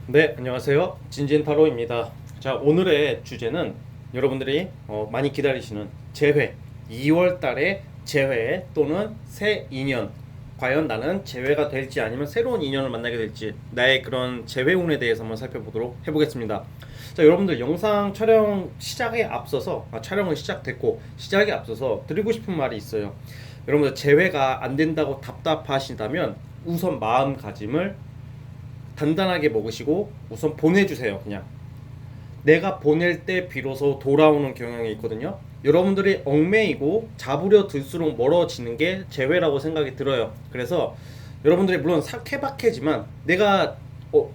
네, 안녕하세요. 진진타로입니다. 자, 오늘의 주제는 여러분들이 많이 기다리시는 재회, 2월 달에 재회 또는 새 인연. 과연 나는 재회가 될지 아니면 새로운 인연을 만나게 될지 나의 그런 재회운에 대해서 한번 살펴보도록 해보겠습니다. 자, 여러분들 영상 촬영 시작에 앞서서 촬영은 시작됐고 시작에 앞서서 드리고 싶은 말이 있어요. 여러분들 재회가 안 된다고 답답하시다면 우선 마음가짐을 단단하게 먹으시고 우선 보내주세요. 그냥 내가 보낼 때 비로소 돌아오는 경향이 있거든요. 여러분들이 얽매이고 잡으려 들수록 멀어지는 게 재회라고 생각이 들어요. 그래서 여러분들이 물론 케바케지만 내가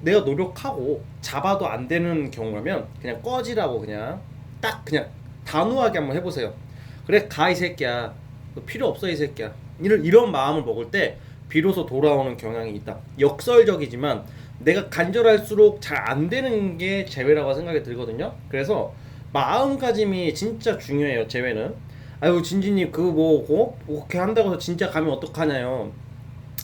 노력하고 잡아도 안 되는 경우라면 그냥 꺼지라고 그냥 딱 그냥 단호하게 한번 해보세요. 그래 가 이 새끼야, 너 필요 없어 이 새끼야, 이런 마음을 먹을 때 비로소 돌아오는 경향이 있다. 역설적이지만 내가 간절할수록 잘 안 되는 게 재회라고 생각이 들거든요. 그래서 마음가짐이 진짜 중요해요. 재회는. 아유 진진님 그거 뭐 그렇게 한다고 해서 진짜 가면 어떡하냐요.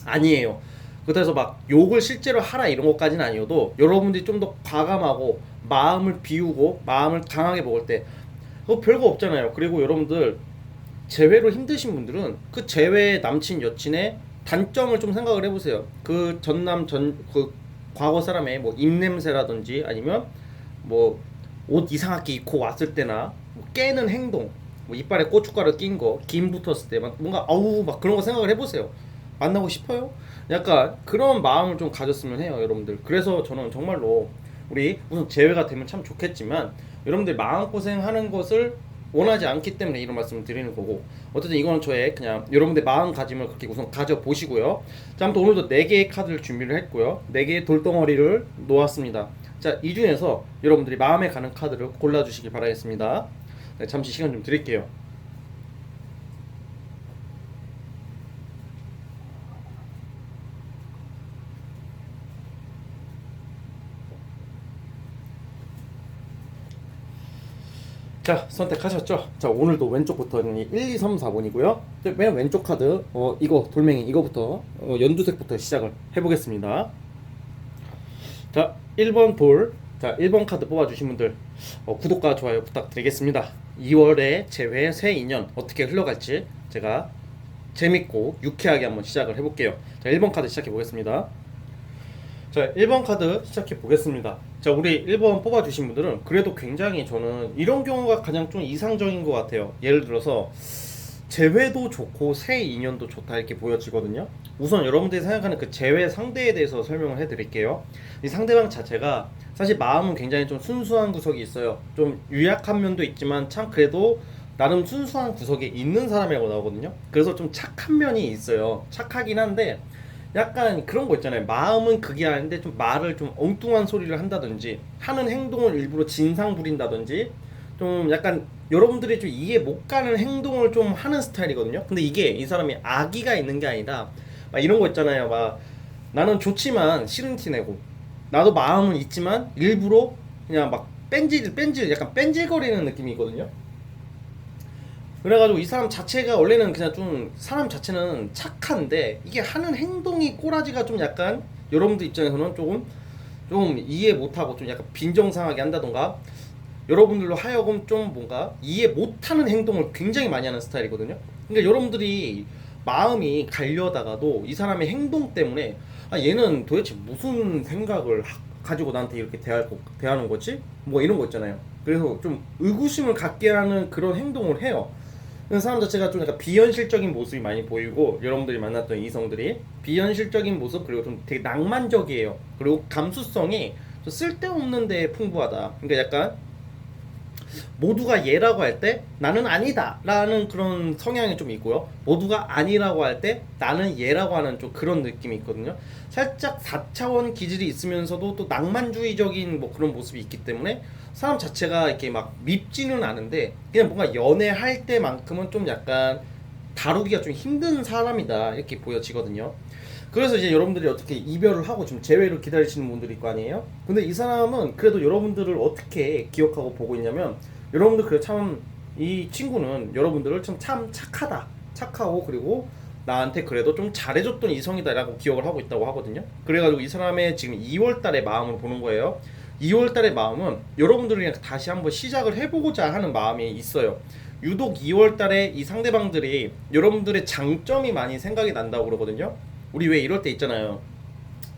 아니에요. 그래서 막 욕을 실제로 하라 이런 것까지는 아니어도 여러분들이 좀 더 과감하고 마음을 비우고 마음을 강하게 먹을 때 그거 별거 없잖아요. 그리고 여러분들 재회로 힘드신 분들은 그 재회의 남친 여친의 단점을 좀 생각을 해보세요. 그 전남 그 과거 사람의 뭐 입냄새라든지 아니면 뭐 옷 이상하게 입고 왔을 때나 뭐 깨는 행동, 뭐 이빨에 고춧가루 낀 거, 김 붙었을 때 막 뭔가 아우 막 그런 거 생각을 해보세요. 만나고 싶어요? 약간 그런 마음을 좀 가졌으면 해요, 여러분들. 그래서 저는 정말로 우리 우선 재회가 되면 참 좋겠지만 여러분들 마음고생하는 것을 원하지 않기 때문에 이런 말씀을 드리는 거고, 어쨌든 이거는 저의 그냥 여러분들 마음가짐을 그렇게 우선 가져보시고요. 자, 아무튼 오늘도 4개의 카드를 준비를 했고요. 4개의 돌덩어리를 놓았습니다. 자, 이 중에서 여러분들이 마음에 가는 카드를 골라주시기 바라겠습니다. 네, 잠시 시간 좀 드릴게요. 자, 선택하셨죠? 자, 오늘도 왼쪽부터 1, 2, 3, 4번이고요. 맨 왼쪽 카드, 이거 돌멩이 이거부터 연두색부터 시작을 해보겠습니다. 자, 1번 돌. 자, 1번 카드 뽑아주신 분들 구독과 좋아요 부탁드리겠습니다. 2월에 재회 새 인연 어떻게 흘러갈지 제가 재밌고 유쾌하게 한번 시작을 해볼게요. 자, 1번 카드 시작해 보겠습니다. 자, 1번 카드 시작해 보겠습니다. 자, 우리 1번 뽑아주신 분들은 그래도 굉장히 저는 이런 경우가 가장 좀 이상적인 것 같아요. 예를 들어서 재회도 좋고 새 인연도 좋다 이렇게 보여지거든요. 우선 여러분들이 생각하는 그 재회 상대에 대해서 설명을 해드릴게요. 이 상대방 자체가 사실 마음은 굉장히 좀 순수한 구석이 있어요. 좀 유약한 면도 있지만 참 그래도 나름 순수한 구석이 있는 사람이라고 나오거든요. 그래서 좀 착한 면이 있어요. 착하긴 한데 약간 그런 거 있잖아요. 마음은 그게 아닌데 좀 말을 좀 엉뚱한 소리를 한다든지 하는 행동을 일부러 진상 부린다든지 좀 약간 여러분들이 좀 이해 못 가는 행동을 좀 하는 스타일이거든요. 근데 이게 이 사람이 악의가 있는 게 아니라 막 이런 거 있잖아요. 막 나는 좋지만 싫은 티 내고 나도 마음은 있지만 일부러 그냥 막 뺀질 약간 뺀질거리는 느낌이 있거든요. 그래가지고 이 사람 자체가 원래는 그냥 좀 사람 자체는 착한데 이게 하는 행동이 꼬라지가 좀 약간 여러분들 입장에서는 조금 좀 이해 못하고 좀 약간 빈정상하게 한다던가 여러분들로 하여금 좀 뭔가 이해 못하는 행동을 굉장히 많이 하는 스타일이거든요. 그러니까 여러분들이 마음이 가려다가도 이 사람의 행동 때문에 얘는 도대체 무슨 생각을 가지고 나한테 이렇게 대하는 거지? 뭐 이런 거 있잖아요. 그래서 좀 의구심을 갖게 하는 그런 행동을 해요. 그 사람 자체가 좀 약간 비현실적인 모습이 많이 보이고 여러분들이 만났던 이성들이 비현실적인 모습 그리고 좀 되게 낭만적이에요. 그리고 감수성이 좀 쓸데없는 데 풍부하다. 그러니까 약간 모두가 얘라고 할 때 나는 아니다 라는 그런 성향이 좀 있고요. 모두가 아니라고 할 때 나는 얘라고 하는 좀 그런 느낌이 있거든요. 살짝 4차원 기질이 있으면서도 또 낭만주의적인 뭐 그런 모습이 있기 때문에 사람 자체가 이렇게 막 밉지는 않은데 그냥 뭔가 연애할 때만큼은 좀 약간 다루기가 좀 힘든 사람이다 이렇게 보여지거든요. 그래서 이제 여러분들이 어떻게 이별을 하고 지금 재회를 기다리시는 분들이 있을 거 아니에요? 근데 이 사람은 그래도 여러분들을 어떻게 기억하고 보고 있냐면 여러분들 그래 참 이 친구는 여러분들을 참 착하다 착하고 그리고 나한테 그래도 좀 잘해줬던 이성이다라고 기억을 하고 있다고 하거든요. 그래가지고 이 사람의 지금 2월달의 마음을 보는 거예요. 2월달의 마음은 여러분들이랑 다시 한번 시작을 해보고자 하는 마음이 있어요. 유독 2월달에 이 상대방들이 여러분들의 장점이 많이 생각이 난다고 그러거든요. 우리 왜 이럴 때 있잖아요.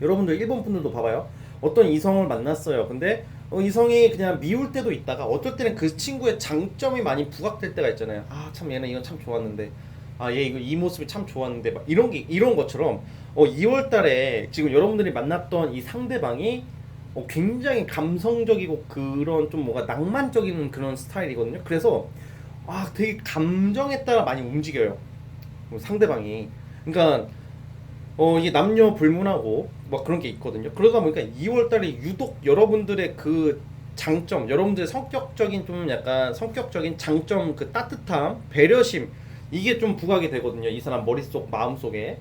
여러분들 일본 분들도 봐봐요. 어떤 이성을 만났어요. 근데 이성이 그냥 미울 때도 있다가 어떨 때는 그 친구의 장점이 많이 부각될 때가 있잖아요. 아 참 얘는 이건 참 좋았는데, 아 얘 이거 이 모습이 참 좋았는데, 막 이런 것처럼 2월달에 지금 여러분들이 만났던 이 상대방이 굉장히 감성적이고 그런 좀 뭔가 낭만적인 그런 스타일이거든요. 그래서 되게 감정에 따라 많이 움직여요. 상대방이. 그러니까 이게 남녀 불문하고 막 그런 게 있거든요. 그러다 보니까 2월달에 유독 여러분들의 그 장점, 여러분들의 성격적인 좀 약간 성격적인 장점, 그 따뜻함, 배려심, 이게 좀 부각이 되거든요. 이 사람 머릿속, 마음속에.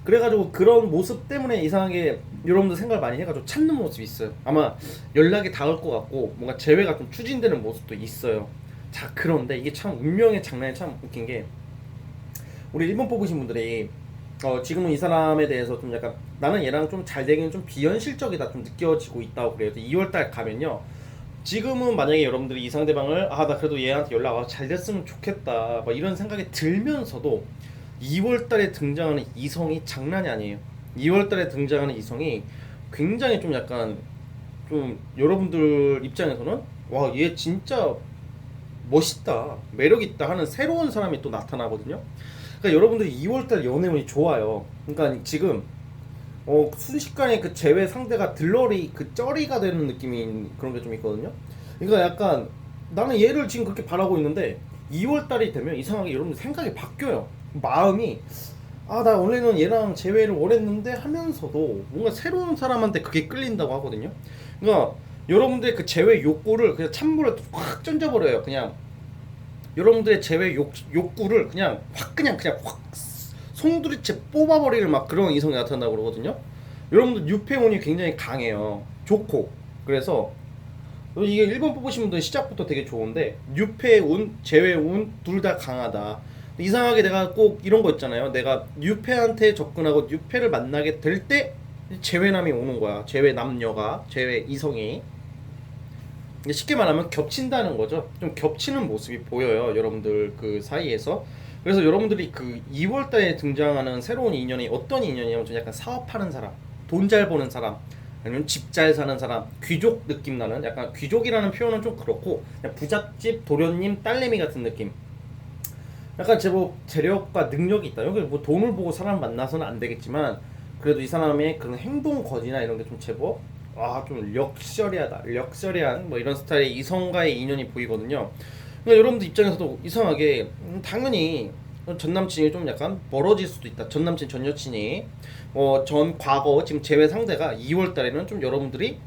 그래가지고 그런 모습 때문에 이상하게 여러분들 생각을 많이 해가지고 찾는 모습이 있어요. 아마 연락이 닿을 것 같고 뭔가 재회가 좀 추진되는 모습도 있어요. 자, 그런데 이게 참 운명의 장난이 참 웃긴 게, 우리 1번 뽑으신 분들이 지금은 이 사람에 대해서 좀 약간 나는 얘랑 좀 잘 되기는 좀 비현실적이다 좀 느껴지고 있다고 그래요. 2월달 가면요, 지금은 만약에 여러분들이 이 상대방을 나 그래도 얘한테 연락 와서 잘 됐으면 좋겠다 막 이런 생각이 들면서도 2월달에 등장하는 이성이 장난이 아니에요. 2월달에 등장하는 이성이 굉장히 좀 약간 좀 여러분들 입장에서는 와 얘 진짜 멋있다, 매력있다 하는 새로운 사람이 또 나타나거든요. 그러니까 여러분들이 2월달 연애운이 좋아요. 그러니까 지금 순식간에 그 제외 상대가 들러리 그 쩌리가 되는 느낌이 그런 게 좀 있거든요. 그러니까 약간 나는 얘를 지금 그렇게 바라고 있는데 2월달이 되면 이상하게 여러분들 생각이 바뀌어요. 마음이 나 원래는 얘랑 재회를 원했는데 하면서도 뭔가 새로운 사람한테 그게 끌린다고 하거든요. 그러니까 여러분들의 그 재회 욕구를 그냥 찬물에 확 던져버려요. 그냥 여러분들의 재회 욕구를 그냥 확 송두리째 뽑아버리는 막 그런 이성이 나타난다고 그러거든요. 여러분들 유폐운이 굉장히 강해요. 좋고. 그래서 이게 1번 뽑으신 분들 시작부터 되게 좋은데 유폐운, 재회운 둘 다 강하다. 이상하게 내가 꼭 이런 거 있잖아요. 내가 유폐한테 접근하고 유폐를 만나게 될 때 재회남이 오는 거야. 재회 남녀가, 재회 이성이. 쉽게 말하면 겹친다는 거죠. 좀 겹치는 모습이 보여요, 여러분들 그 사이에서. 그래서 여러분들이 그 2월달에 등장하는 새로운 인연이 어떤 인연이냐면 좀 약간 사업하는 사람, 돈 잘 버는 사람, 아니면 집 잘 사는 사람, 귀족 느낌 나는, 약간 귀족이라는 표현은 좀 그렇고 그냥 부잣집 도련님 딸내미 같은 느낌. 약간 제법 재력과 능력이 있다. 여기 뭐 돈을 보고 사람 만나서는 안 되겠지만 그래도 이 사람의 그런 행동 거지나 이런 게 좀 제법 좀 럭셔리하다, 럭셔리한 뭐 이런 스타일의 이성과의 인연이 보이거든요. 그러니까 여러분들 입장에서도 이상하게 당연히 전 남친이 좀 약간 멀어질 수도 있다. 전 남친, 전 여친이 전 과거 지금 재회 상대가 2월 달에는 좀 여러분들이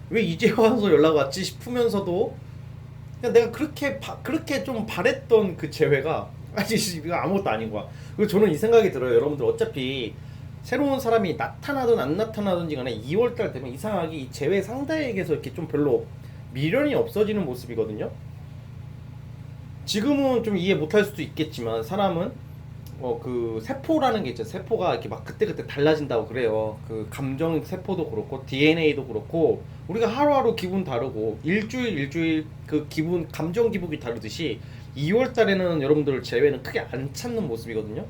왜 이제 와서 연락 왔지 싶으면서도 그냥 내가 그렇게 좀 바랬던 그 재회가 이거 아무것도 아닌 거야. 그리고 저는 이 생각이 들어요. 여러분들 어차피 새로운 사람이 나타나든 안 나타나든지 간에 2월달 되면 이상하게 이 재회 상대에게서 이렇게 좀 별로 미련이 없어지는 모습이거든요. 지금은 좀 이해 못할 수도 있겠지만 사람은 그 세포라는 게 있죠. 세포가 이렇게 막 그때그때 달라진다고 그래요. 그 감정 세포도 그렇고 DNA도 그렇고 우리가 하루하루 기분 다르고 일주일 그 기분 감정 기복이 다르듯이 2월 달에는 여러분들 재회는 크게 안 찾는 모습이거든요.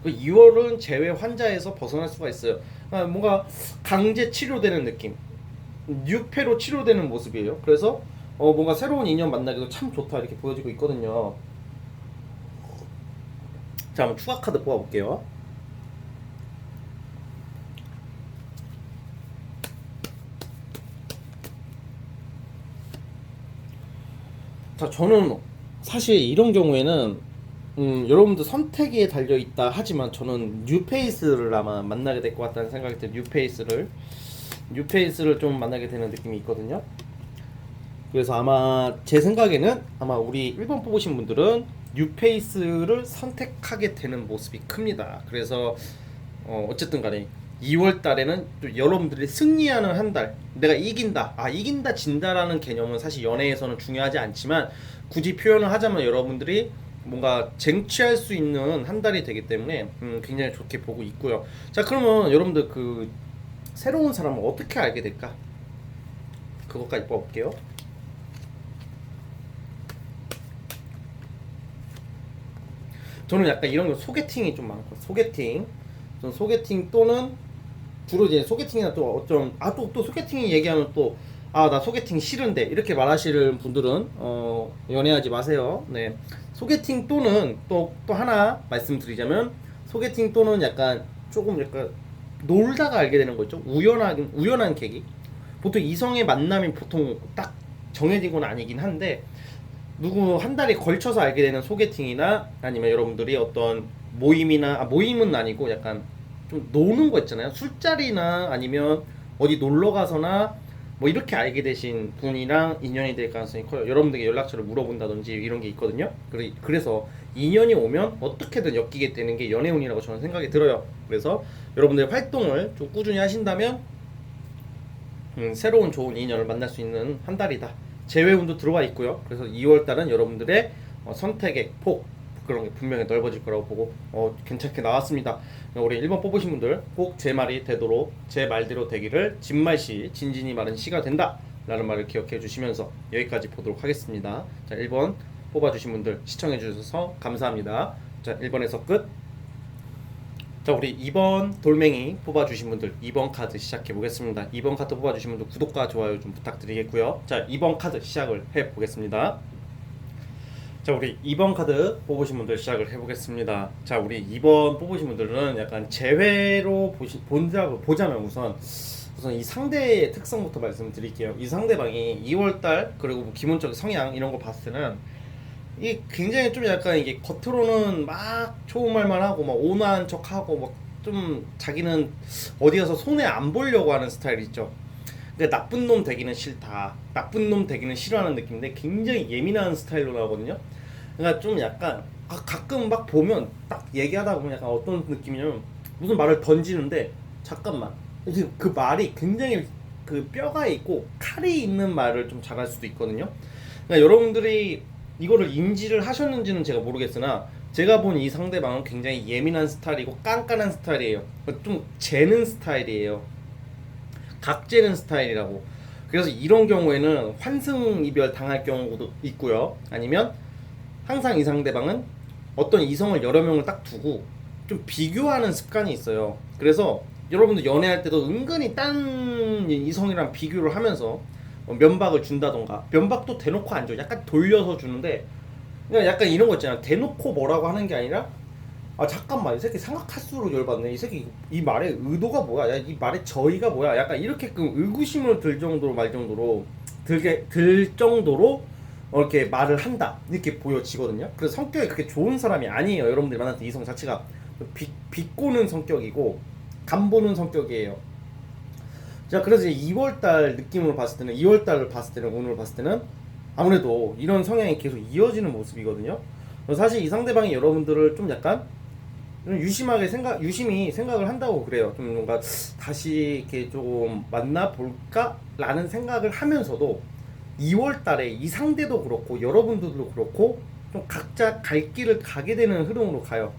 그 2월은 재회 환자에서 벗어날 수가 있어요. 뭔가 강제 치료되는 느낌, 뉴페로 치료되는 모습이에요. 그래서 뭔가 새로운 인연 만나기도 참 좋다 이렇게 보여지고 있거든요. 자, 한번 추가 카드 뽑아볼게요. 자, 저는 사실 이런 경우에는 여러분들 선택에 달려있다 하지만 저는 뉴페이스를 아마 만나게 될 것 같다는 생각이 들어요. 뉴페이스를 좀 만나게 되는 느낌이 있거든요. 그래서 아마 제 생각에는 아마 우리 1번 뽑으신 분들은 뉴페이스를 선택하게 되는 모습이 큽니다. 그래서 어쨌든 간에 2월 달에는 또 여러분들이 승리하는 한 달, 내가 이긴다, 이긴다 진다라는 개념은 사실 연애에서는 중요하지 않지만 굳이 표현을 하자면 여러분들이 뭔가 쟁취할 수 있는 한 달이 되기 때문에 굉장히 좋게 보고 있고요. 자, 그러면 여러분들 그 새로운 사람을 어떻게 알게 될까? 그것까지 뽑을게요. 저는 약간 이런 거 소개팅이 좀 많고, 소개팅. 전 소개팅 또는 주로 이제 소개팅이나 또 어쩜 또 소개팅이 얘기하면 또 나 소개팅 싫은데 이렇게 말하시는 분들은 연애하지 마세요. 네. 소개팅 또는 또 하나 말씀드리자면, 소개팅 또는 약간 조금 약간 놀다가 알게 되는 거죠. 우연한 계기. 보통 이성의 만남이 보통 딱 정해진 건 아니긴 한데, 누구 한 달에 걸쳐서 알게 되는 소개팅이나 아니면 여러분들이 어떤 모임이나 모임은 아니고 약간 좀 노는 거 있잖아요. 술자리나 아니면 어디 놀러 가서나 뭐 이렇게 알게 되신 분이랑 인연이 될 가능성이 커요. 여러분들에게 연락처를 물어본다든지 이런 게 있거든요. 그래서 인연이 오면 어떻게든 엮이게 되는 게 연애운이라고 저는 생각이 들어요. 그래서 여러분들 활동을 좀 꾸준히 하신다면 새로운 좋은 인연을 만날 수 있는 한 달이다. 재회운도 들어와 있고요. 그래서 2월 달은 여러분들의 선택의 폭, 그런 게 분명히 넓어질 거라고 보고 괜찮게 나왔습니다. 우리 1번 뽑으신 분들 꼭 제 말이 되도록, 제 말대로 되기를, 진말시 진진이 말은 시가 된다 라는 말을 기억해 주시면서 여기까지 보도록 하겠습니다. 자, 1번 뽑아주신 분들 시청해 주셔서 감사합니다. 자, 1번에서 끝. 자, 우리 2번 돌멩이 뽑아주신 분들 2번 카드 시작해 보겠습니다. 2번 카드 뽑아주신 분들 구독과 좋아요 좀 부탁드리겠고요. 자, 2번 카드 시작을 해 보겠습니다. 자, 우리 2번 카드 뽑으신 분들 시작을 해 보겠습니다. 자, 우리 2번 뽑으신 분들은 약간 재회로 보자면 우선 이 상대의 특성부터 말씀드릴게요. 이 상대방이 2월달 그리고 뭐 기본적 성향 이런 거 봤을 때는 이 굉장히 좀 약간 이게 겉으로는 막 좋은 말만 하고 막 온화한 척하고 막 좀 자기는 어디 가서 손해 안 보려고 하는 스타일 있죠. 근데 나쁜 놈 되기는 싫다, 나쁜 놈 되기는 싫어하는 느낌인데 굉장히 예민한 스타일로 나오거든요. 그러니까 좀 약간 가끔 막 보면 딱 얘기하다 보면 약간 어떤 느낌이냐면 무슨 말을 던지는데 잠깐만, 이게 그 말이 굉장히 그 뼈가 있고 칼이 있는 말을 좀 잘할 수도 있거든요. 그러니까 여러분들이 이거를 인지를 하셨는지는 제가 모르겠으나 제가 본 이 상대방은 굉장히 예민한 스타일이고 깐깐한 스타일이에요. 좀 재는 스타일이에요. 각재는 스타일이라고. 그래서 이런 경우에는 환승이별 당할 경우도 있고요. 아니면 항상 이 상대방은 어떤 이성을 여러 명을 딱 두고 좀 비교하는 습관이 있어요. 그래서 여러분들 연애할 때도 은근히 딴 이성이랑 비교를 하면서 면박을 준다던가, 면박도 대놓고 안 줘. 약간 돌려서 주는데, 그냥 약간 이런 거 있잖아. 대놓고 뭐라고 하는 게 아니라, 잠깐만, 이 새끼 생각할수록 열받네. 이 새끼 이 말의 의도가 뭐야? 야, 이 말의 저의가 뭐야? 약간 이렇게끔 의구심을 들 정도로 들 정도로 이렇게 말을 한다, 이렇게 보여지거든요. 그래서 성격이 그렇게 좋은 사람이 아니에요. 여러분들이 만났던 이성 자체가 비꼬는 성격이고 간보는 성격이에요. 자, 그래서 2월달 느낌으로 봤을 때는, 2월달을 봤을 때는, 오늘 봤을 때는 아무래도 이런 성향이 계속 이어지는 모습이거든요. 사실 이 상대방이 여러분들을 좀 약간 유심히 생각을 한다고 그래요. 좀 뭔가 다시 이렇게 조금 만나볼까? 라는 생각을 하면서도 2월달에 이 상대도 그렇고 여러분들도 그렇고 좀 각자 갈 길을 가게 되는 흐름으로 가요.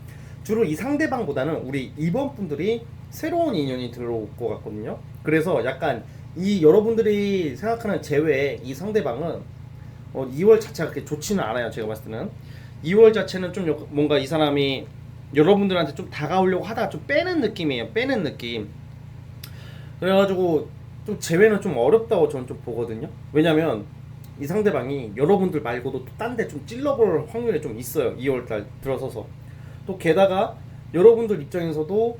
주로 이 상대방보다는 우리 2번 분들이 새로운 인연이 들어올 것 같거든요. 그래서 약간 이 여러분들이 생각하는 제외의 이 상대방은 2월 자체가 그렇게 좋지는 않아요. 제가 봤을 때는 2월 자체는 좀 뭔가 이 사람이 여러분들한테 좀 다가오려고 하다가 좀 빼는 느낌이에요. 빼는 느낌. 그래가지고 좀 제외는 좀 어렵다고 저는 좀 보거든요. 왜냐면 이 상대방이 여러분들 말고도 또 딴 데 좀 찔러볼 확률이 좀 있어요. 2월달 들어서서. 또 게다가 여러분들 입장에서도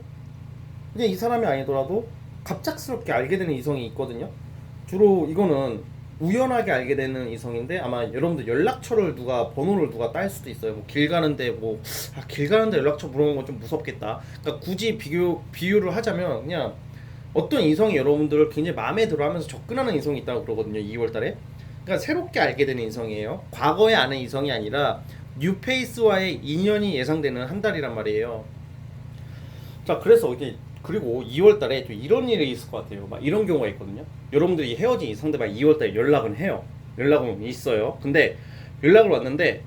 그냥 이 사람이 아니더라도 갑작스럽게 알게 되는 이성이 있거든요. 주로 이거는 우연하게 알게 되는 이성인데, 아마 여러분들 연락처를 번호를 누가 딸 수도 있어요. 뭐 길 가는데 길 가는데 연락처 물어보는 건 좀 무섭겠다. 그러니까 굳이 비유를 하자면 그냥 어떤 이성이 여러분들을 굉장히 마음에 들어하면서 접근하는 이성이 있다고 그러거든요. 2월달에. 그러니까 새롭게 알게 되는 이성이에요. 과거에 아는 이성이 아니라 뉴페이스와의 인연이 예상되는 한 달이란 말이에요. 자, 그래서 이게 그리고 2월달에 또 이런 일이 있을 것 같아요. 막 이런 경우가 있거든요. 여러분들이 헤어진 이 상대방 2월달에 연락은 해요. 연락은 있어요. 근데 연락을 왔는데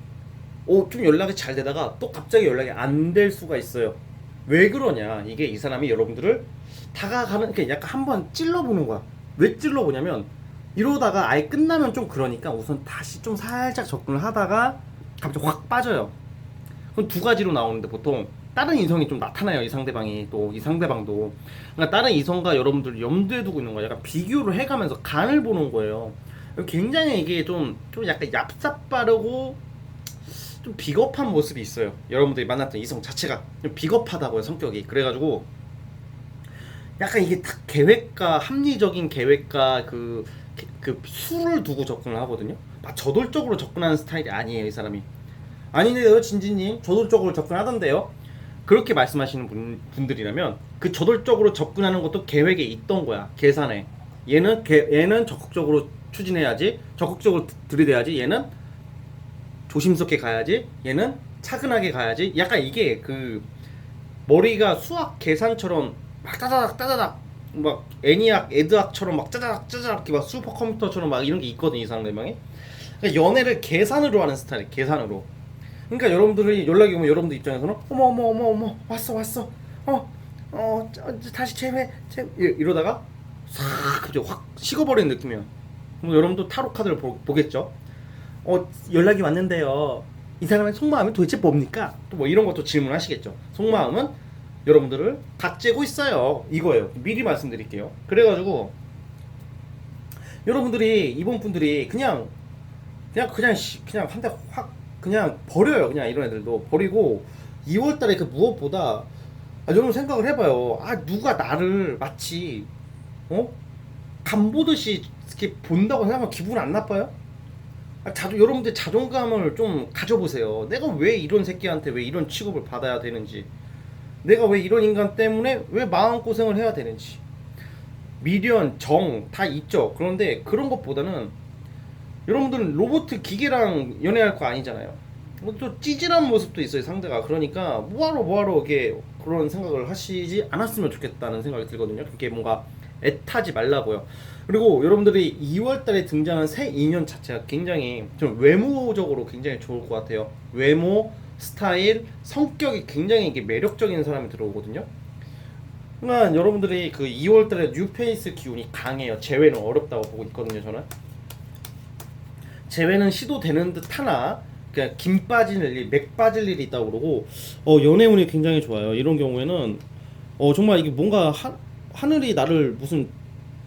좀 연락이 잘 되다가 또 갑자기 연락이 안 될 수가 있어요. 왜 그러냐? 이게 이 사람이 여러분들을 다가가는, 그러니까 약간 한번 찔러보는 거야. 왜 찔러보냐면 이러다가 아예 끝나면 좀 그러니까 우선 다시 좀 살짝 접근을 하다가 갑자기 확 빠져요. 그럼 두 가지로 나오는데 보통 다른 이성이 좀 나타나요. 이 상대방이 또 이 상대방도, 그러니까 다른 이성과 여러분들 염두에 두고 있는 거야. 약간 비교를 해가면서 간을 보는 거예요. 굉장히 이게 좀 약간 얍삽빠르고 좀 비겁한 모습이 있어요. 여러분들이 만났던 이성 자체가 좀 비겁하다고요, 성격이. 그래가지고 약간 이게 딱 계획과 합리적인 계획과 그 수를 두고 접근을 하거든요. 막 저돌적으로 접근하는 스타일이 아니에요, 이 사람이. 아닌데요, 진진님 저돌적으로 접근하던데요. 그렇게 말씀하시는 분들이라면 그 저돌적으로 접근하는 것도 계획에 있던 거야, 계산에. 얘는 적극적으로 추진해야지, 적극적으로 들이대야지, 얘는 조심스럽게 가야지, 얘는 차근하게 가야지. 약간 이게 그 머리가 수학 계산처럼 막 따다닥 따다닥, 막 애니악 애드악처럼 막 짜자닥 짜자닥 이렇게 막 슈퍼컴퓨터처럼 막 이런 게 있거든, 이 상대방이. 그러니까 연애를 계산으로 하는 스타일, 계산으로. 그러니까 여러분들이 연락이 오면 여러분들 입장에서는 어머 어머 어머 어머 왔어 다시 재회 이러다가 싹 그죠, 확 식어버리는 느낌이에요. 그럼 여러분도 타로 카드를 보겠죠. 연락이 왔는데요, 이 사람의 속마음이 도대체 뭡니까? 또 뭐 이런 것도 질문하시겠죠. 속마음은 여러분들을 닥재고 있어요, 이거예요. 미리 말씀드릴게요. 그래가지고 여러분들이 이번 분들이 그냥 한 대 확 그냥 버려요. 그냥 이런 애들도 버리고 2월달에 그 무엇보다 여러분 생각을 해봐요. 누가 나를 마치 간 보듯이 이렇게 본다고 생각하면 기분 안 나빠요? 여러분들 자존감을 좀 가져보세요. 내가 왜 이런 새끼한테 왜 이런 취급을 받아야 되는지, 내가 왜 이런 인간 때문에 왜 마음고생을 해야 되는지. 미련, 정 다 있죠. 그런데 그런 것보다는 여러분들은 로봇 기계랑 연애할 거 아니잖아요. 또 찌질한 모습도 있어요, 상대가. 그러니까 뭐하러 이게 그런 생각을 하시지 않았으면 좋겠다는 생각이 들거든요. 그게 뭔가 애타지 말라고요. 그리고 여러분들이 2월달에 등장한 새 인연 자체가 굉장히 좀 외모적으로 굉장히 좋을 것 같아요. 외모, 스타일, 성격이 굉장히 이게 매력적인 사람이 들어오거든요. 그러니까 여러분들이 그 2월달에 뉴페이스 기운이 강해요. 재회는 어렵다고 보고 있거든요, 저는. 재회는 시도되는 듯 하나 그냥 김 빠질 일, 맥 빠질 일이 있다고 그러고, 연애운이 굉장히 좋아요. 이런 경우에는 정말 이게 뭔가 하늘이 나를 무슨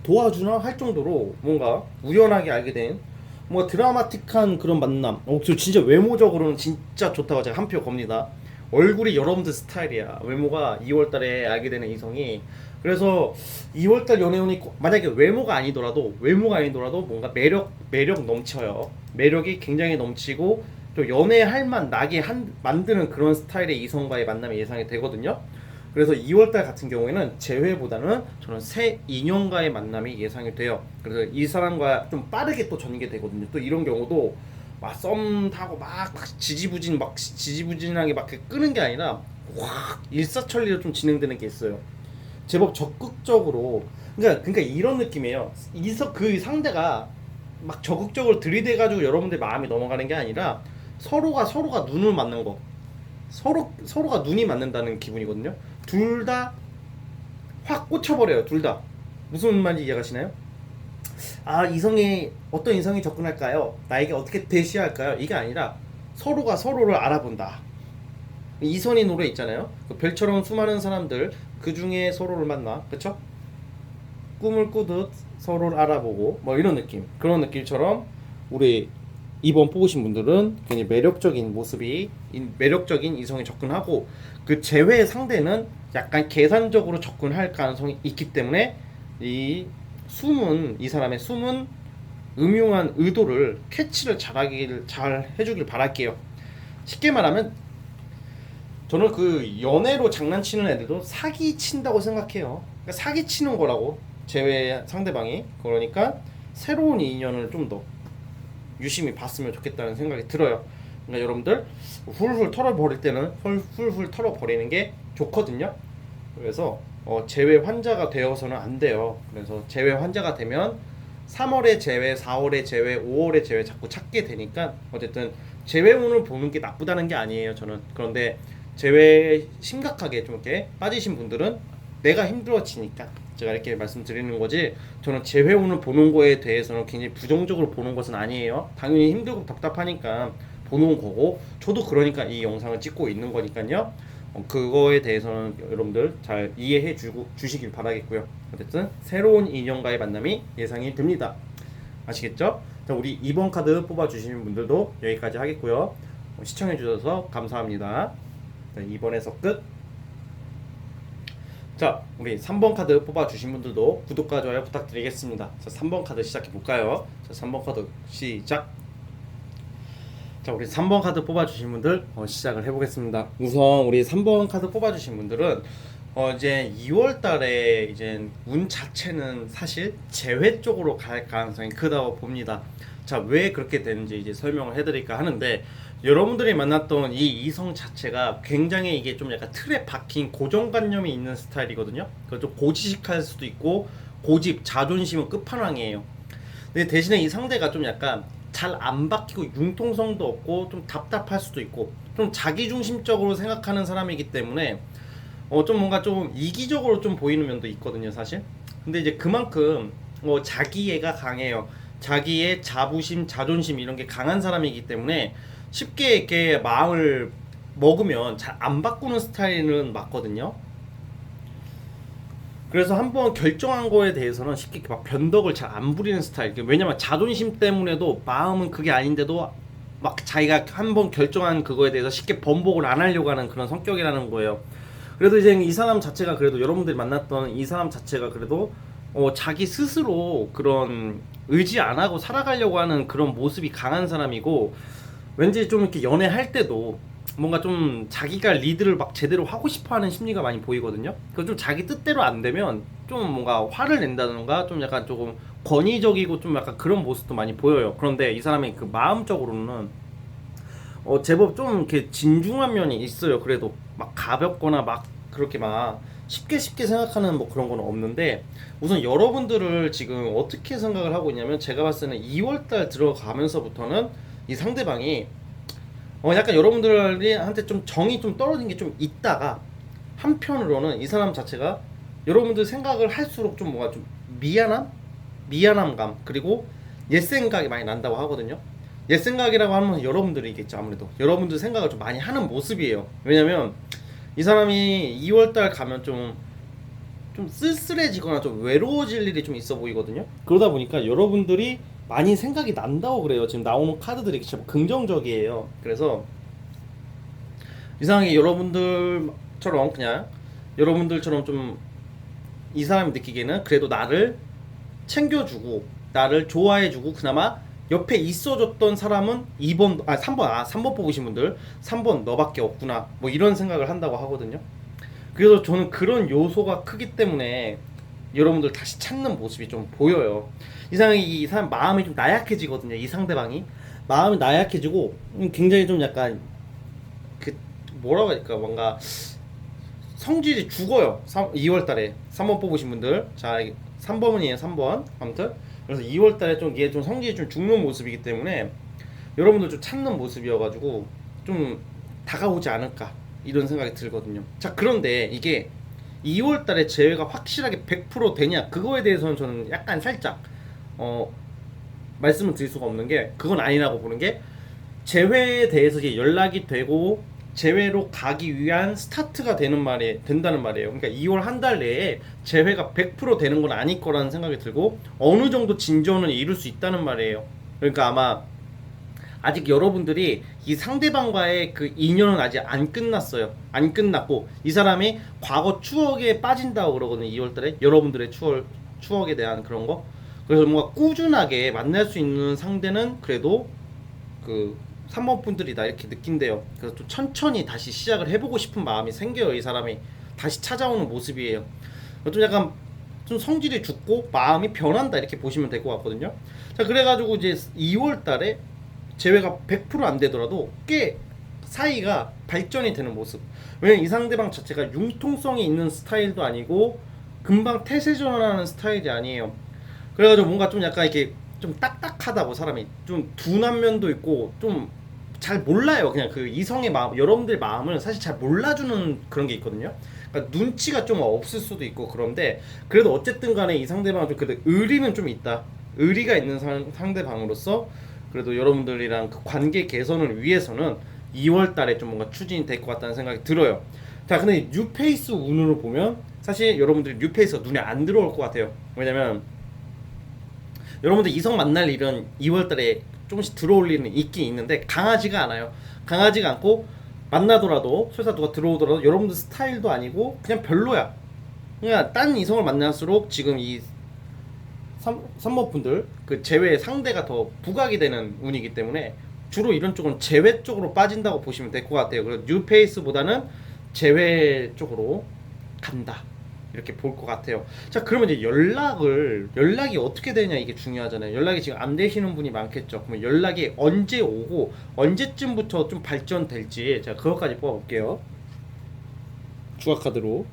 도와주나 할 정도로 뭔가 우연하게 알게 된 뭔가 드라마틱한 그런 만남. 저 진짜 외모적으로는 진짜 좋다고 제가 한 표 겁니다. 얼굴이 여러분들 스타일이야. 외모가 2월달에 알게 되는 이성이. 그래서 2월달 연애운이 만약에 외모가 아니더라도 뭔가 매력 넘쳐요. 매력이 굉장히 넘치고 또 연애할 만 나게 만드는 그런 스타일의 이성과의 만남이 예상이 되거든요. 그래서 2월달 같은 경우에는 재회보다는 저는 새 인연과의 만남이 예상이 돼요. 그래서 이 사람과 좀 빠르게 또 전개되거든요. 또 이런 경우도 막 썸 타고 막 지지부진하게 막 끄는 게 아니라 확 일사천리로 좀 진행되는 게 있어요. 제법 적극적으로. 그러니까 이런 느낌이에요. 그 상대가 막 적극적으로 들이대가지고 여러분들 마음이 넘어가는 게 아니라 서로가 눈을 맞는 거. 서로가 눈이 맞는다는 기분이거든요. 둘 다 확 꽂혀버려요. 둘 다. 무슨 말인지 이해가시나요? 어떤 이성이 접근할까요? 나에게 어떻게 대시할까요? 이게 아니라 서로가 서로를 알아본다. 이선희 노래 있잖아요. 그 별처럼 수많은 사람들 그 중에 서로를 만나, 그쵸? 꿈을 꾸듯 서로를 알아보고 뭐 이런 느낌, 그런 느낌처럼 우리 이번 뽑으신 분들은 굉장히 매력적인 이성에 접근하고, 그 제외의 상대는 약간 계산적으로 접근할 가능성이 있기 때문에 이 사람의 숨은 음흉한 의도를 캐치를 잘 해주길 바랄게요. 쉽게 말하면 저는 그 연애로 장난치는 애들도 사기 친다고 생각해요. 그러니까 사기 치는 거라고, 제외 상대방이. 그러니까 새로운 인연을 좀 더 유심히 봤으면 좋겠다는 생각이 들어요. 그러니까 여러분들 훌훌 털어버릴 때는 훌훌 털어버리는 게 좋거든요. 그래서 재회 환자가 되어서는 안 돼요. 그래서 재회 환자가 되면 3월에 재회, 4월에 재회, 5월에 재회 자꾸 찾게 되니까 어쨌든 재회운을 보는 게 나쁘다는 게 아니에요 저는. 그런데 재회 심각하게 좀 이렇게 빠지신 분들은 내가 힘들어지니까 제가 이렇게 말씀드리는 거지, 저는 재회운을 보는 거에 대해서는 굉장히 부정적으로 보는 것은 아니에요. 당연히 힘들고 답답하니까 보는 거고, 저도 그러니까 이 영상을 찍고 있는 거니까요. 그거에 대해서는 여러분들 잘 이해해 주시길 바라겠고요. 어쨌든 새로운 인연과의 만남이 예상이 됩니다. 아시겠죠? 자, 우리 2번 카드 뽑아 주시는 분들도 여기까지 하겠고요. 시청해 주셔서 감사합니다. 자, 2번에서 끝. 자, 우리 3번 카드 뽑아 주신 분들도 구독과 좋아요 부탁드리겠습니다. 자, 3번 카드 시작해 볼까요? 자, 3번 카드 시작. 자, 우리 3번 카드 뽑아주신 분들 시작을 해보겠습니다. 우선 우리 3번 카드 뽑아주신 분들은 이제 2월 달에 이제 운 자체는 사실 재회 쪽으로 갈 가능성이 크다고 봅니다. 자, 왜 그렇게 되는지 이제 설명을 해드릴까 하는데, 여러분들이 만났던 이 이성 자체가 굉장히 이게 좀 약간 틀에 박힌 고정관념이 있는 스타일이거든요. 그래서 좀 고지식할 수도 있고, 고집, 자존심은 끝판왕이에요. 근데 대신에 이 상대가 좀 약간 잘 안 박히고 융통성도 없고 좀 답답할 수도 있고 좀 자기중심적으로 생각하는 사람이기 때문에 좀 뭔가 좀 이기적으로 좀 보이는 면도 있거든요 사실. 근데 이제 그만큼 자기애가 강해요. 자기의 자부심, 자존심 이런 게 강한 사람이기 때문에 쉽게 이렇게 마음을 먹으면 잘 안 바꾸는 스타일은 맞거든요. 그래서 한번 결정한 거에 대해서는 쉽게 막 변덕을 잘 안 부리는 스타일. 왜냐면 자존심 때문에도 마음은 그게 아닌데도 막 자기가 한번 결정한 그거에 대해서 쉽게 번복을 안 하려고 하는 그런 성격이라는 거예요. 그래도 이제 이 사람 자체가, 그래도 여러분들이 만났던 이 사람 자체가 그래도 자기 스스로 그런 의지 안 하고 살아가려고 하는 그런 모습이 강한 사람이고, 왠지 좀 이렇게 연애할 때도 뭔가 좀 자기가 리드를 막 제대로 하고 싶어하는 심리가 많이 보이거든요. 그 좀 자기 뜻대로 안 되면 좀 뭔가 화를 낸다던가 좀 약간 조금 권위적이고 좀 약간 그런 모습도 많이 보여요. 그런데 이 사람이 그 마음적으로는 제법 좀 이렇게 진중한 면이 있어요. 그래도 막 가볍거나 막 그렇게 막 쉽게 생각하는 뭐 그런 건 없는데, 우선 여러분들을 지금 어떻게 생각을 하고 있냐면, 제가 봤을 때는 2월달 들어가면서부터는 이 상대방이 약간 여러분들한테 좀 정이 좀 떨어진 게 좀 있다가, 한편으로는 이 사람 자체가 여러분들 생각을 할수록 좀 뭔가 좀 미안함감, 그리고 옛 생각이 많이 난다고 하거든요. 옛 생각이라고 하면 여러분들이겠죠. 아무래도 여러분들 생각을 좀 많이 하는 모습이에요. 왜냐면 이 사람이 2월달 가면 좀 쓸쓸해지거나 좀 외로워질 일이 좀 있어 보이거든요. 그러다 보니까 여러분들이 많이 생각이 난다고 그래요. 지금 나오는 카드들이 진짜 긍정적이에요. 그래서 이상하게 여러분들처럼 그냥 여러분들처럼 좀 이 사람이 느끼기에는 그래도 나를 챙겨주고 나를 좋아해주고 그나마 옆에 있어줬던 사람은 3번 뽑으신 분들 3번 너밖에 없구나, 뭐 이런 생각을 한다고 하거든요. 그래서 저는 그런 요소가 크기 때문에 여러분들 다시 찾는 모습이 좀 보여요. 이 사람 마음이 좀 나약해지거든요. 이 상대방이 마음이 나약해지고 굉장히 좀 약간 그 뭐라고 할까, 뭔가 성질이 죽어요. 2월달에 3번 뽑으신 분들, 자 3번이에요. 3번 아무튼. 그래서 2월달에 좀 이게 좀 성질이 좀 죽는 모습이기 때문에 여러분들 좀 찾는 모습이어가지고 좀 다가오지 않을까 이런 생각이 들거든요. 자, 그런데 이게 2월달에 재회가 확실하게 100% 되냐, 그거에 대해서는 저는 약간 살짝 말씀을 드릴 수가 없는 게, 그건 아니라고 보는 게, 재회에 대해서 이제 연락이 되고 재회로 가기 위한 스타트가 된다는 말이에요. 그러니까 2월 한 달 내에 재회가 100% 되는 건 아닐 거라는 생각이 들고, 어느 정도 진전을 이룰 수 있다는 말이에요. 그러니까 아마 아직 여러분들이 이 상대방과의 그 인연은 아직 안 끝났어요. 안 끝났고 이 사람이 과거 추억에 빠진다고 그러거든요. 2월달에 여러분들의 추억에 대한 그런 거. 그래서 뭔가 꾸준하게 만날 수 있는 상대는 그래도 그 3번 분들이다 이렇게 느낀대요. 그래서 좀 천천히 다시 시작을 해보고 싶은 마음이 생겨요. 이 사람이 다시 찾아오는 모습이에요. 좀 약간 좀 성질이 죽고 마음이 변한다 이렇게 보시면 될 것 같거든요. 자, 그래가지고 이제 2월달에 재회가 100%안 되더라도 꽤 사이가 발전이 되는 모습. 왜냐면 이 상대방 자체가 융통성이 있는 스타일도 아니고 금방 태세전환하는 스타일이 아니에요. 그래가지고 뭔가 좀 약간 이렇게 좀 딱딱하다고, 사람이 좀 둔한 면도 있고 좀 잘 몰라요. 그냥 그 이성의 마음, 여러분들 마음을 사실 잘 몰라주는 그런 게 있거든요. 그러니까 눈치가 좀 없을 수도 있고 그런데 그래도 어쨌든 간에 이 상대방은 좀 그래도 의리는 좀 있다. 의리가 있는 상대방으로서 그래도 여러분들이랑 그 관계 개선을 위해서는 2월 달에 좀 뭔가 추진이 될 것 같다는 생각이 들어요. 자, 근데 뉴페이스 운으로 보면 사실 여러분들이 뉴페이스가 눈에 안 들어올 것 같아요. 왜냐면 여러분들 이성 만날 일은 2월 달에 조금씩 들어올 일은 있긴 있는데 강하지가 않아요. 강하지가 않고 만나더라도 설사 누가 들어오더라도 여러분들 스타일도 아니고 그냥 별로야. 그냥 딴 이성을 만날수록 지금 이 3번 분들 그 제외 상대가 더 부각이 되는 운이기 때문에 주로 이런 쪽은 제외 쪽으로 빠진다고 보시면 될 것 같아요. 그래서 뉴페이스보다는 제외 쪽으로 간다. 이렇게 볼 것 같아요. 자, 그러면 이제 연락이 어떻게 되냐 이게 중요하잖아요. 연락이 지금 안 되시는 분이 많겠죠. 그러면 연락이 언제 오고 언제쯤부터 좀 발전될지 제가 그것까지 뽑아볼게요. 주화 카드로.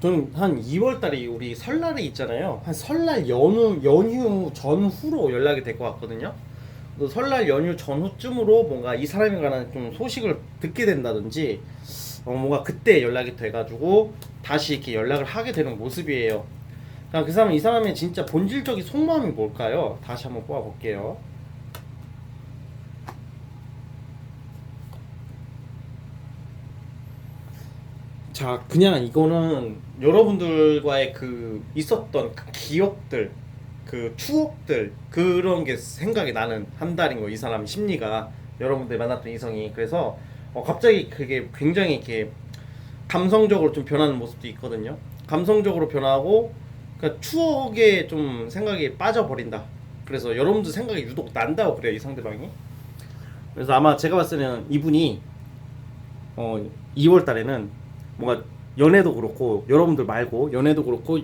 저는 한 2월 달이 우리 설날이 있잖아요. 한 설날 연휴 전후로 연락이 될 것 같거든요. 또 설날 연휴 전후쯤으로 뭔가 이 사람에 관한 좀 소식을 듣게 된다든지 뭔가 그때 연락이 돼가지고 다시 이렇게 연락을 하게 되는 모습이에요. 그 사람은 이 사람의 진짜 본질적인 속마음이 뭘까요? 다시 한번 뽑아볼게요. 자, 그냥 이거는 여러분들과의 그 있었던 그 기억들, 그 추억들 그런 게 생각이 나는 한 달인 거. 이 사람 심리가 여러분들 만났던 이성이 그래서 갑자기 그게 굉장히 이렇게 감성적으로 좀 변하는 모습도 있거든요. 감성적으로 변하고 그러니까 추억에 좀 생각이 빠져버린다. 그래서 여러분들 생각이 유독 난다고 그래요, 이 상대방이. 그래서 아마 제가 봤을 때는 이분이 2월 달에는 뭔가 연애도 그렇고 여러분들 말고 연애도 그렇고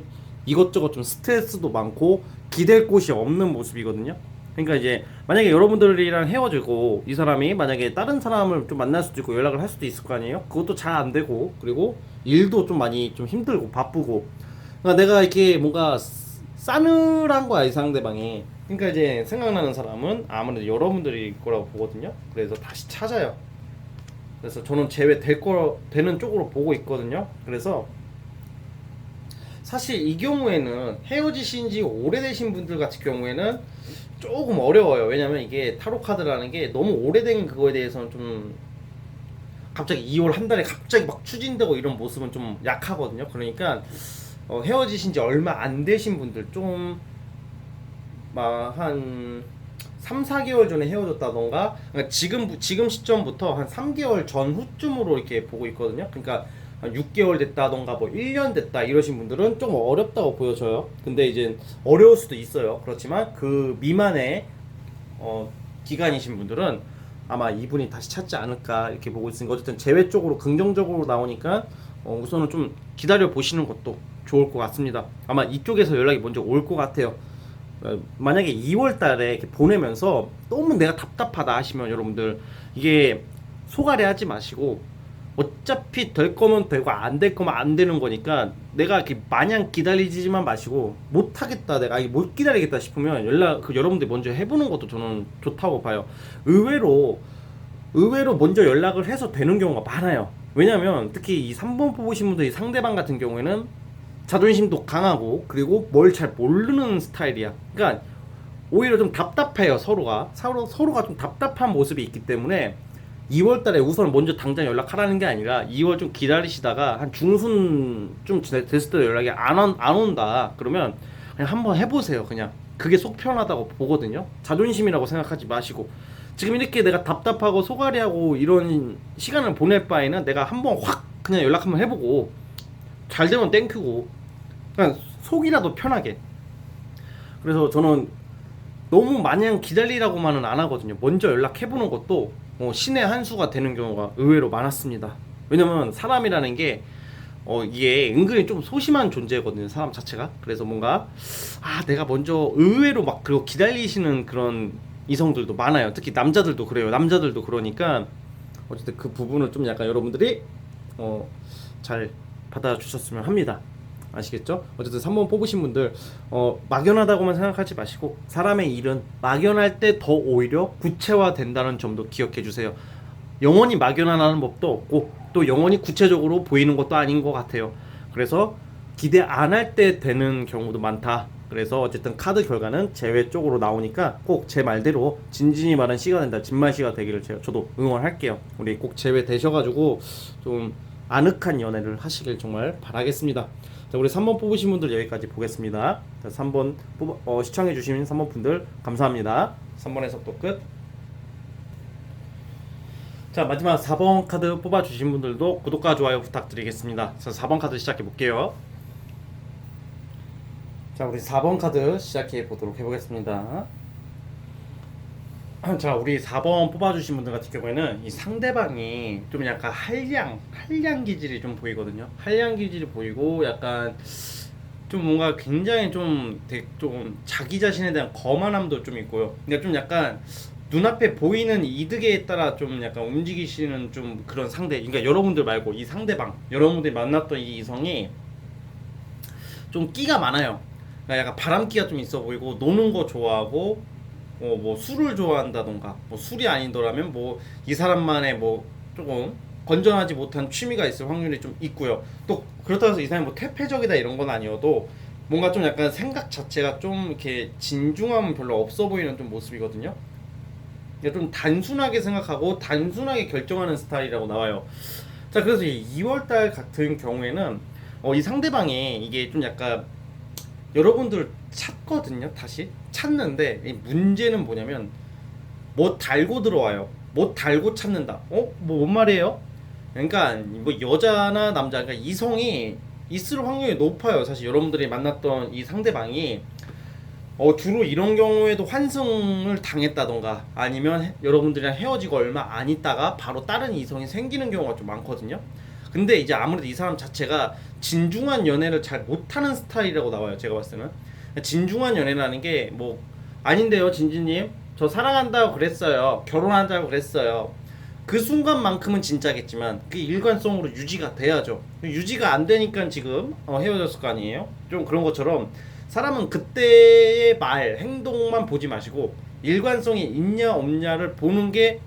이것저것 좀 스트레스도 많고 기댈 곳이 없는 모습이거든요. 그러니까 이제 만약에 여러분들이랑 헤어지고 이 사람이 만약에 다른 사람을 좀 만날 수도 있고 연락을 할 수도 있을 거 아니에요. 그것도 잘 안 되고 그리고 일도 좀 많이 좀 힘들고 바쁘고 그러니까 내가 이렇게 뭔가 싸늘한 거야 이 상대방이. 그러니까 이제 생각나는 사람은 아무래도 여러분들일 거라고 보거든요. 그래서 다시 찾아요. 그래서 저는 되는 쪽으로 보고 있거든요. 그래서 사실 이 경우에는 헤어지신 지 오래되신 분들 같은 경우에는 조금 어려워요. 왜냐면 이게 타로 카드라는 게 너무 오래된 그거에 대해서는 좀 갑자기 2월 한 달에 갑자기 막 추진되고 이런 모습은 좀 약하거든요. 그러니까 헤어지신 지 얼마 안 되신 분들 좀 막 한 3, 4개월 전에 헤어졌다던가 그러니까 지금 시점부터 한 3개월 전후쯤으로 이렇게 보고 있거든요. 그러니까 한 6개월 됐다던가 뭐 1년 됐다 이러신 분들은 좀 어렵다고 보여져요. 근데 이제 어려울 수도 있어요. 그렇지만 그 미만의 기간이신 분들은 아마 이분이 다시 찾지 않을까 이렇게 보고 있으니까 어쨌든 재회 쪽으로 긍정적으로 나오니까 우선은 좀 기다려 보시는 것도 좋을 것 같습니다. 아마 이쪽에서 연락이 먼저 올 것 같아요. 만약에 2월 달에 이렇게 보내면서 너무 내가 답답하다 하시면 여러분들 이게 소갈이 하지 마시고 어차피 될 거면 되고 안 될 거면 안 되는 거니까 내가 이렇게 마냥 기다리지만 마시고 못 하겠다 내가 못 기다리겠다 싶으면 여러분들 먼저 해보는 것도 저는 좋다고 봐요. 의외로 먼저 연락을 해서 되는 경우가 많아요. 왜냐면 특히 이 3번 뽑으신 분들이 상대방 같은 경우에는 자존심도 강하고 그리고 뭘 잘 모르는 스타일이야. 그러니까 오히려 좀 답답해요. 서로가 좀 답답한 모습이 있기 때문에 2월 달에 우선 먼저 당장 연락하라는 게 아니라 2월 좀 기다리시다가 한 중순 좀 됐을 때 연락이 안 온다. 그러면 그냥 한번 해보세요. 그냥 그게 속 편하다고 보거든요. 자존심이라고 생각하지 마시고 지금 이렇게 내가 답답하고 소갈이하고 이런 시간을 보낼 바에는 내가 한번 확 그냥 연락 한번 해보고 잘 되면 땡큐고 그냥 속이라도 편하게. 그래서 저는 너무 마냥 기다리라고만은 안 하거든요. 먼저 연락해보는 것도 신의 한 수가 되는 경우가 의외로 많았습니다. 왜냐면 사람이라는 게 이게 은근히 좀 소심한 존재거든요, 사람 자체가. 그래서 뭔가 내가 먼저 의외로 막 그리고 기다리시는 그런 이성들도 많아요. 특히 남자들도 그래요. 남자들도 그러니까 어쨌든 그 부분을 좀 약간 여러분들이 잘 받아주셨으면 합니다. 아시겠죠? 어쨌든 3번 뽑으신 분들 막연하다고만 생각하지 마시고 사람의 일은 막연할 때 더 오히려 구체화된다는 점도 기억해 주세요. 영원히 막연하다는 법도 없고 또 영원히 구체적으로 보이는 것도 아닌 것 같아요. 그래서 기대 안 할 때 되는 경우도 많다. 그래서 어쨌든 카드 결과는 제외 쪽으로 나오니까 꼭 제 말대로 진진이 말한 씨가 된다, 진말 씨가 되기를 저도 응원할게요. 우리 꼭 제외 되셔가지고 좀 아늑한 연애를 하시길 정말 바라겠습니다. 자, 우리 3번 뽑으신 분들 여기까지 보겠습니다. 자, 3번 시청해주신 3번 분들 감사합니다. 3번 해석도 끝. 자, 마지막 4번 카드 뽑아주신 분들도 구독과 좋아요 부탁드리겠습니다. 자, 4번 카드 시작해 볼게요. 자, 우리 4번 카드 시작해 보도록 해보겠습니다. 자, 우리 4번 뽑아주신 분들 같은 경우에는 이 상대방이 좀 약간 한량 기질이 좀 보이거든요. 한량 기질이 보이고 약간 좀 뭔가 굉장히 좀 자기 자신에 대한 거만함도 좀 있고요. 그러니까 좀 약간 눈앞에 보이는 이득에 따라 좀 약간 움직이시는 좀 그런 상대. 그러니까 여러분들 말고 이 상대방, 여러분들이 만났던 이 이성이 좀 끼가 많아요. 그러니까 약간 바람기가 좀 있어 보이고 노는 거 좋아하고 뭐 술을 좋아한다던가 뭐 술이 아니더라면 뭐 이 사람만의 뭐 조금 건전하지 못한 취미가 있을 확률이 좀 있고요. 또 그렇다고 해서 이 사람이 뭐 퇴폐적이다 이런 건 아니어도 뭔가 좀 약간 생각 자체가 좀 이렇게 진중함은 별로 없어 보이는 좀 모습이거든요. 그러니까 좀 단순하게 생각하고 단순하게 결정하는 스타일이라고 나와요. 자, 그래서 이 2월달 같은 경우에는 이 상대방이 이게 좀 약간 여러분들 찾거든요. 다시 찾는데 이 문제는 뭐냐면 뭐 달고 들어와요. 뭐 달고 찾는다. 뭔 말이에요? 그러니까 뭐 여자나 남자, 그러니까 이성이 있을 확률이 높아요. 사실 여러분들이 만났던 이 상대방이 주로 이런 경우에도 환승을 당했다던가 아니면 여러분들이랑 헤어지고 얼마 안 있다가 바로 다른 이성이 생기는 경우가 좀 많거든요. 근데 이제 아무래도 이 사람 자체가 진중한 연애를 잘 못하는 스타일이라고 나와요. 제가 봤을 때는 진중한 연애라는 게 뭐 아닌데요, 진지님. 저 사랑한다고 그랬어요. 결혼한다고 그랬어요. 그 순간만큼은 진짜겠지만 그 일관성으로 유지가 돼야죠. 유지가 안 되니까 지금 헤어졌을 거 아니에요. 좀 그런 것처럼 사람은 그때의 말, 행동만 보지 마시고 일관성이 있냐 없냐를 보는 게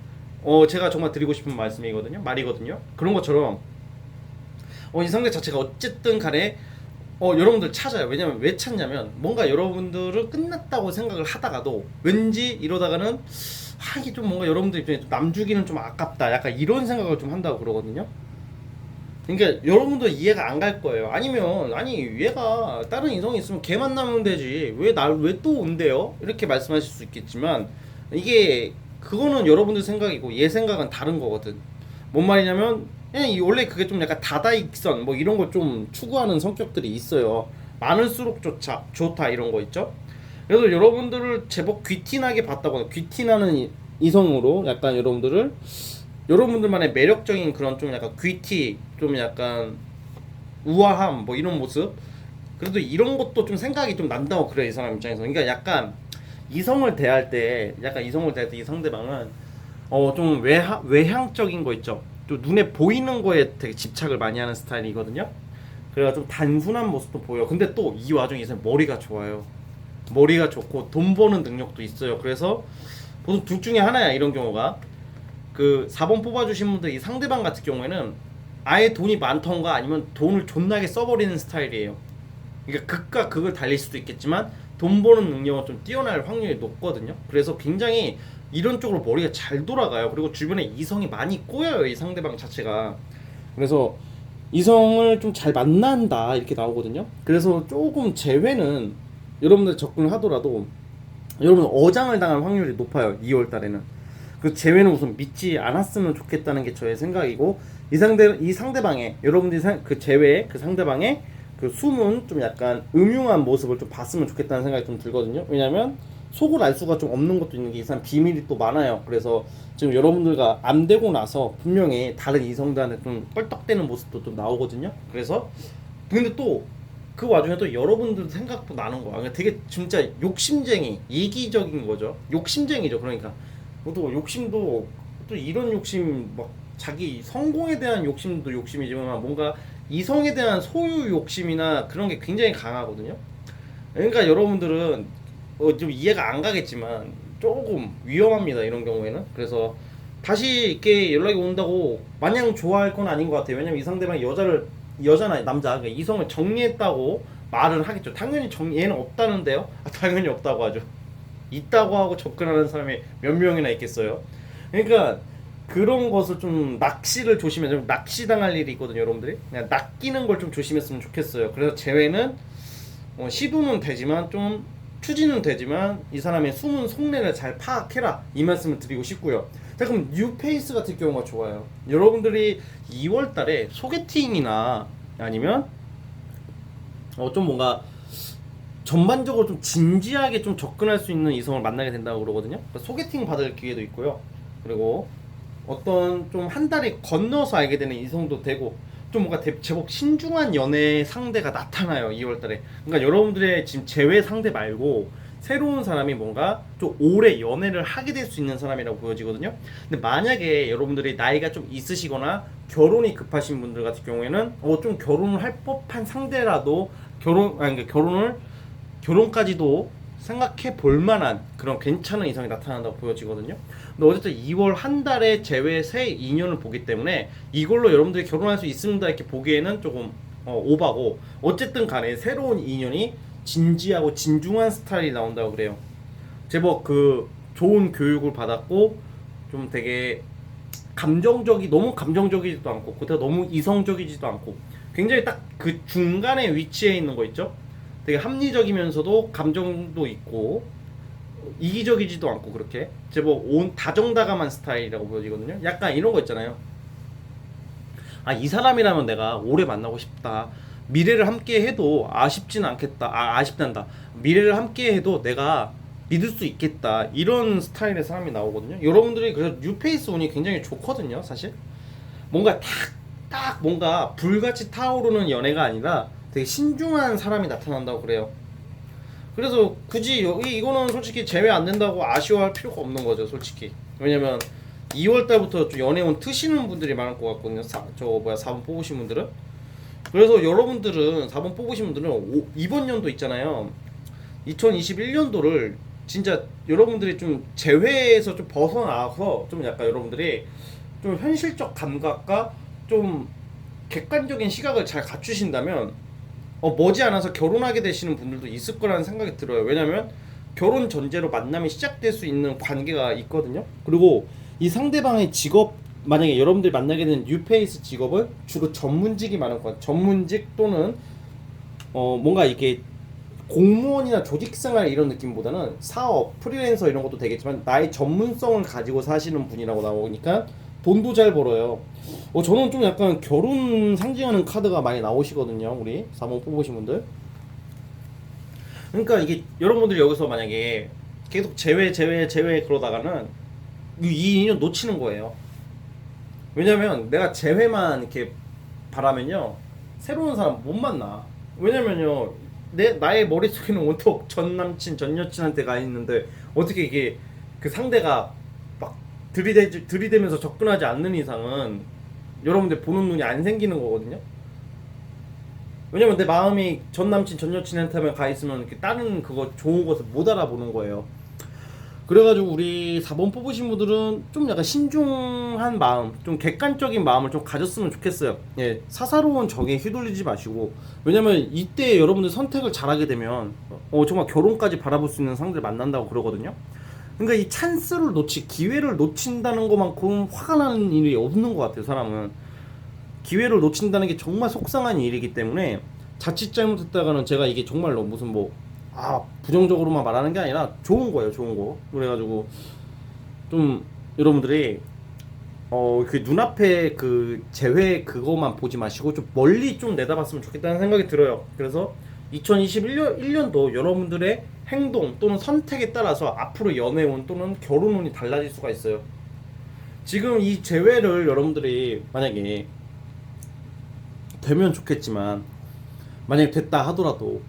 제가 정말 드리고 싶은 말이거든요. 그런 것처럼 이 상대 자체가 어쨌든 간에 여러분들 찾아요. 왜냐면 왜 찾냐면 뭔가 여러분들은 끝났다고 생각을 하다가도 왠지 이러다가는 이게 좀 뭔가 여러분들 입장에 남 주기는 좀 아깝다. 약간 이런 생각을 좀 한다고 그러거든요. 그러니까 여러분도 이해가 안 갈 거예요. 아니면 얘가 다른 이성이 있으면 걔 만나면 되지. 왜 또 온대요? 이렇게 말씀하실 수 있겠지만 이게 그거는 여러분들 생각이고 얘 생각은 다른 거거든. 뭔 말이냐면 원래 그게 좀 약간 다다익선 뭐 이런 걸 좀 추구하는 성격들이 있어요. 많을수록 좋다 이런 거 있죠. 그래서 여러분들을 제법 귀티나게 봤다거나 귀티나는 이성으로 약간 여러분들만의 매력적인 그런 좀 약간 귀티, 좀 약간 우아함 뭐 이런 모습, 그래도 이런 것도 좀 생각이 좀 난다고 그래 이 사람 입장에서. 그러니까 약간 이성을 대할 때 이 상대방은 좀 외향적인 거 있죠. 또 눈에 보이는 거에 되게 집착을 많이 하는 스타일이거든요. 그래서 좀 단순한 모습도 보여. 근데 또 이 와중에 머리가 좋아요. 머리가 좋고 돈 버는 능력도 있어요. 그래서 보통 둘 중에 하나야 이런 경우가. 그 4번 뽑아주신 분들 이 상대방 같은 경우에는 아예 돈이 많던가 아니면 돈을 존나게 써버리는 스타일이에요. 그러니까 극과 극을 달릴 수도 있겠지만 돈 버는 능력은 좀 뛰어날 확률이 높거든요. 그래서 굉장히 이런 쪽으로 머리가 잘 돌아가요. 그리고 주변에 이성이 많이 꼬여요 이 상대방 자체가. 그래서 이성을 좀 잘 만난다 이렇게 나오거든요. 그래서 조금 재회는 여러분들 접근을 하더라도 여러분 어장을 당할 확률이 높아요 2월달에는. 그 재회는 우선 믿지 않았으면 좋겠다는 게 저의 생각이고, 이 상대방의 여러분들이 그 재회 그 상대방의 그 숨은 좀 약간 음흉한 모습을 좀 봤으면 좋겠다는 생각이 좀 들거든요. 왜냐면 속을 알 수가 좀 없는 것도 있는 게 이 사람 비밀이 또 많아요. 그래서 지금 여러분들과 안 되고 나서 분명히 다른 이성들한테 좀 껄떡대는 모습도 좀 나오거든요. 그래서 근데 또 그 와중에 또 여러분들 생각도 나는 거야. 그러니까 되게 진짜 욕심쟁이, 이기적인 거죠. 욕심쟁이죠. 그러니까 또 욕심도 또 이런 욕심 막 자기 성공에 대한 욕심도 욕심이지만 뭔가 이성에 대한 소유 욕심이나 그런 게 굉장히 강하거든요. 그러니까 여러분들은 좀 이해가 안 가겠지만 조금 위험합니다. 이런 경우에는. 그래서 다시 이렇게 연락이 온다고 마냥 좋아할 건 아닌 것 같아요. 왜냐면 이 상대방이 여자나 남자, 그러니까 이성을 정리했다고 말을 하겠죠. 당연히 얘는 없다는데요. 당연히 없다고 하죠. 있다고 하고 접근하는 사람이 몇 명이나 있겠어요. 그러니까 그런 것을 좀 낚시를 조심해. 좀 낚시당할 일이 있거든요, 여러분들이. 그냥 낚이는 걸 좀 조심했으면 좋겠어요. 그래서 재회는 시도는 되지만 좀 추진은 되지만 이 사람의 숨은 속내를 잘 파악해라, 이 말씀을 드리고 싶고요. 자, 그럼 뉴페이스 같은 경우가 좋아요. 여러분들이 2월달에 소개팅이나 아니면 좀 뭔가 전반적으로 좀 진지하게 좀 접근할 수 있는 이성을 만나게 된다고 그러거든요. 그러니까 소개팅 받을 기회도 있고요. 그리고 어떤 좀 한 달이 건너서 알게 되는 이성도 되고 좀 뭔가 제법 신중한 연애 상대가 나타나요. 2월달에. 그러니까 여러분들의 지금 제외 상대 말고 새로운 사람이 뭔가 좀 오래 연애를 하게 될 수 있는 사람이라고 보여지거든요. 근데 만약에 여러분들이 나이가 좀 있으시거나 결혼이 급하신 분들 같은 경우에는 좀 결혼을 할 법한 상대라도 결혼까지도 생각해 볼 만한 그런 괜찮은 이성이 나타난다고 보여지거든요. 근데 어쨌든 2월 한 달에 제외 새 인연을 보기 때문에 이걸로 여러분들이 결혼할 수 있습니다 이렇게 보기에는 조금 오바고, 어쨌든 간에 새로운 인연이 진지하고 진중한 스타일이 나온다고 그래요. 제법 그 좋은 교육을 받았고 좀 되게 너무 감정적이지도 않고 그렇다고 너무 이성적이지도 않고 굉장히 딱 그 중간에 위치해 있는 거 있죠. 되게 합리적이면서도 감정도 있고 이기적이지도 않고 그렇게 제법 다정다감한 스타일이라고 보여지거든요. 약간 이런 거 있잖아요. 이 사람이라면 내가 오래 만나고 싶다. 미래를 함께 해도 아쉽지는 않겠다. 아쉽단다. 미래를 함께 해도 내가 믿을 수 있겠다. 이런 스타일의 사람이 나오거든요. 여러분들이 그래서 뉴페이스 운이 굉장히 좋거든요. 사실 뭔가 딱 뭔가 불같이 타오르는 연애가 아니라 되게 신중한 사람이 나타난다고 그래요. 그래서 굳이 이거는 솔직히 제외 안 된다고 아쉬워할 필요가 없는 거죠, 솔직히. 왜냐면 2월 달부터 좀 연애운 트시는 분들이 많을 것 같거든요. 4번 뽑으신 분들은. 그래서 여러분들은 4번 뽑으신 분들은 이번 연도 있잖아요. 2021년도를 진짜 여러분들이 좀 재회에서 좀 벗어나서 좀 약간 여러분들이 좀 현실적 감각과 좀 객관적인 시각을 잘 갖추신다면 머지않아서 결혼하게 되시는 분들도 있을 거라는 생각이 들어요. 왜냐면 결혼 전제로 만남이 시작될 수 있는 관계가 있거든요. 그리고 이 상대방의 직업, 만약에 여러분들이 만나게 되는 뉴페이스 직업은 주로 전문직이 많을 것 같아요. 전문직 또는 뭔가 이게 공무원이나 조직생활 이런 느낌보다는 사업, 프리랜서 이런 것도 되겠지만 나의 전문성을 가지고 사시는 분이라고 나오니까 돈도 잘 벌어요. 저는 좀 약간 결혼 상징하는 카드가 많이 나오시거든요. 우리 4번 뽑으신 분들. 그러니까 이게 여러분들이 여기서 만약에 계속 제외 그러다가는 이 인연 놓치는 거예요. 왜냐면 내가 제외만 이렇게 바라면요 새로운 사람 못 만나. 왜냐면요 나의 머릿속에는 온통 전 남친 전 여친한테 가 있는데 어떻게 이게 그 상대가 막 들이대면서 접근하지 않는 이상은 여러분들 보는 눈이 안 생기는 거거든요. 왜냐면 내 마음이 전 남친 전 여친한테만 가 있으면 이렇게 다른 그거 좋은 것을 못 알아보는 거예요. 그래가지고 우리 4번 뽑으신 분들은 좀 약간 신중한 마음, 좀 객관적인 마음을 좀 가졌으면 좋겠어요. 예, 사사로운 정에 휘둘리지 마시고. 왜냐면 이때 여러분들 선택을 잘하게 되면 정말 결혼까지 바라볼 수 있는 상대를 만난다고 그러거든요. 그러니까 이 찬스를 기회를 놓친다는 것만큼 화가 나는 일이 없는 것 같아요. 사람은 기회를 놓친다는 게 정말 속상한 일이기 때문에 자칫 잘못했다가는 제가 이게 정말로 무슨 부정적으로만 말하는 게 아니라 좋은 거예요, 좋은 거. 그래가지고 좀 여러분들이 그 눈앞에 그 재회 그거만 보지 마시고 좀 멀리 좀 내다봤으면 좋겠다는 생각이 들어요. 그래서 2021년도 여러분들의 행동 또는 선택에 따라서 앞으로 연애운 또는 결혼운이 달라질 수가 있어요. 지금 이 재회를 여러분들이 만약에 되면 좋겠지만 만약에 됐다 하더라도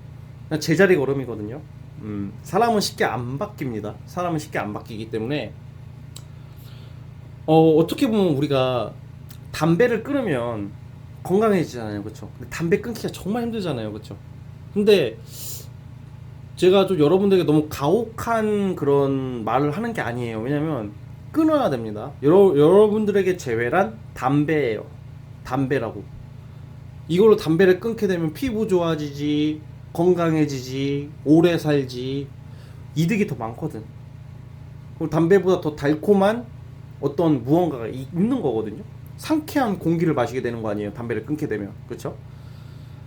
그냥 제자리 걸음이거든요. 사람은 쉽게 안 바뀝니다. 사람은 쉽게 안 바뀌기 때문에 어떻게 보면 우리가 담배를 끊으면 건강해지잖아요, 그렇죠? 근데 담배 끊기가 정말 힘들잖아요, 그렇죠? 근데 제가 좀 여러분들에게 너무 가혹한 그런 말을 하는 게 아니에요. 왜냐면 끊어야 됩니다. 여러분들에게 재회란 담배예요. 담배라고. 이걸로 담배를 끊게 되면 피부 좋아지지, 건강해지지, 오래 살지, 이득이 더 많거든. 그리고 담배보다 더 달콤한 어떤 무언가가 있는 거거든요. 상쾌한 공기를 마시게 되는 거 아니에요, 담배를 끊게 되면. 그렇죠?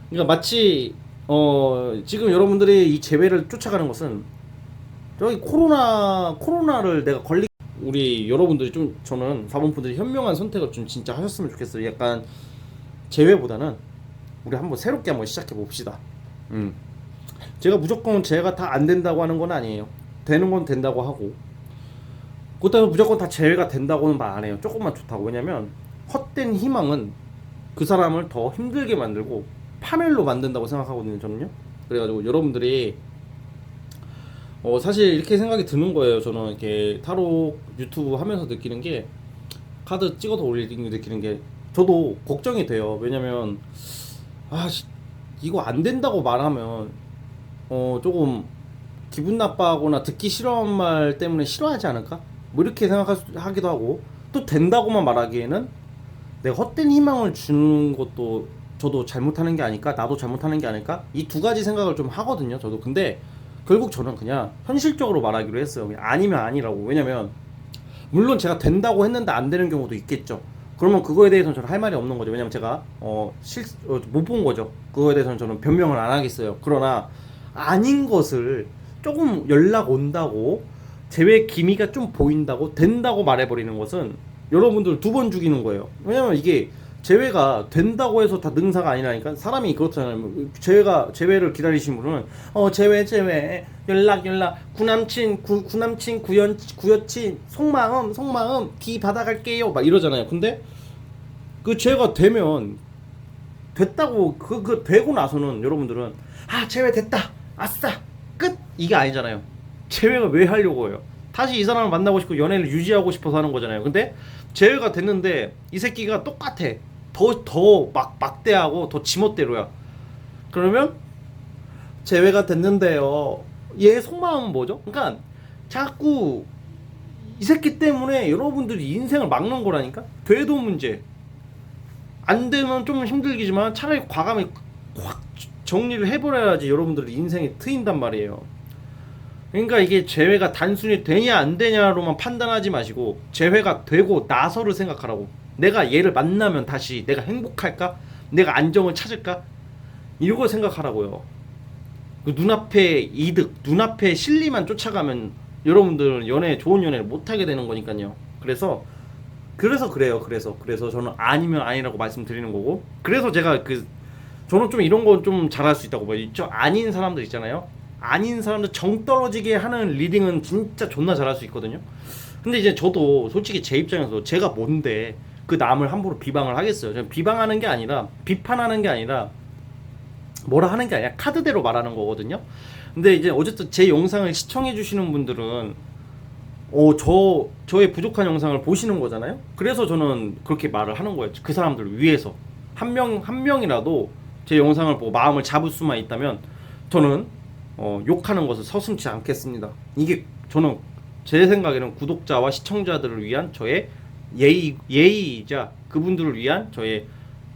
그러니까 마치 지금 여러분들이 이 재회를 쫓아가는 것은 저기 코로나를 내가 우리 여러분들이 좀 저는 사모분들이 현명한 선택을 좀 진짜 하셨으면 좋겠어요. 약간 재회보다는 우리 한번 새롭게 한번 시작해 봅시다. 제가 무조건 재회가 다 안 된다고 하는 건 아니에요. 되는 건 된다고 하고 그렇다고 무조건 다 재회가 된다고는 말 안 해요. 조금만 좋다고. 왜냐면 헛된 희망은 그 사람을 더 힘들게 만들고 파멸로 만든다고 생각하거든요, 저는요. 그래가지고 여러분들이 사실 이렇게 생각이 드는 거예요. 저는 이렇게 타로 유튜브 하면서 느끼는 게 카드 찍어서 올리는 느끼는 게 저도 걱정이 돼요. 왜냐면 이거 안 된다고 말하면 조금 기분 나빠하거나 듣기 싫어한 말 때문에 싫어하지 않을까? 뭐 이렇게 생각하기도 하고 또 된다고만 말하기에는 내가 헛된 희망을 주는 것도 저도 잘못하는 게 아닐까? 나도 잘못하는 게 아닐까? 이 두 가지 생각을 좀 하거든요, 저도. 근데 결국 저는 그냥 현실적으로 말하기로 했어요. 그냥 아니면 아니라고. 왜냐면 물론 제가 된다고 했는데 안 되는 경우도 있겠죠. 그러면 그거에 대해서는 저는 할 말이 없는 거죠. 왜냐면 제가 못 본 거죠. 그거에 대해서는 저는 변명을 안 하겠어요. 그러나 아닌 것을 조금 연락 온다고 제외 기미가 좀 보인다고 된다고 말해버리는 것은 여러분들 두 번 죽이는 거예요. 왜냐면 이게 재회가 된다고 해서 다 능사가 아니라니까. 사람이 그렇잖아요. 재회를 기다리신 분은 재회 연락 구남친 구여친 속마음 기 받아갈게요 막 이러잖아요. 근데 그 재회가 되면 됐다고 그 되고 나서는 여러분들은 재회 됐다 아싸 끝 이게 아니잖아요. 재회가 왜 하려고 해요? 다시 이 사람을 만나고 싶고 연애를 유지하고 싶어서 하는 거잖아요. 근데 재회가 됐는데 이 새끼가 똑같아. 더 막대하고 더 지멋대로야. 그러면 재회가 됐는데요. 얘 속마음은 뭐죠? 그러니까 자꾸 이 새끼 때문에 여러분들이 인생을 막는 거라니까. 돼도 문제. 안 되면 좀 힘들겠지만 차라리 과감히 확 정리를 해버려야지 여러분들 인생이 트인단 말이에요. 그러니까 이게 재회가 단순히 되냐 안 되냐로만 판단하지 마시고 재회가 되고 나서를 생각하라고. 내가 얘를 만나면 다시 내가 행복할까? 내가 안정을 찾을까? 이걸 생각하라고요. 그 눈앞의 이득, 눈앞의 실리만 쫓아가면 여러분들은 좋은 연애를 못하게 되는 거니까요. 그래서 그래요. 그래서 저는 아니면 아니라고 말씀드리는 거고. 그래서 제가 저는 좀 이런 건 좀 잘할 수 있다고 봐요. 저 아닌 사람들 있잖아요. 아닌 사람들 정 떨어지게 하는 리딩은 진짜 존나 잘할 수 있거든요. 근데 이제 저도 솔직히 제 입장에서 제가 뭔데 그 남을 함부로 비방을 하겠어요. 저는 비방하는 게 아니라 비판하는 게 아니라 뭐라 하는 게 아니라 카드대로 말하는 거거든요. 근데 이제 어쨌든 제 영상을 시청해 주시는 분들은 저의 부족한 영상을 보시는 거잖아요. 그래서 저는 그렇게 말을 하는 거예요. 그 사람들을 위해서 한 명이라도 제 영상을 보고 마음을 잡을 수만 있다면 저는 욕하는 것을 서슴지 않겠습니다. 이게 저는 제 생각에는 구독자와 시청자들을 위한 저의 예의이자 그분들을 위한 저의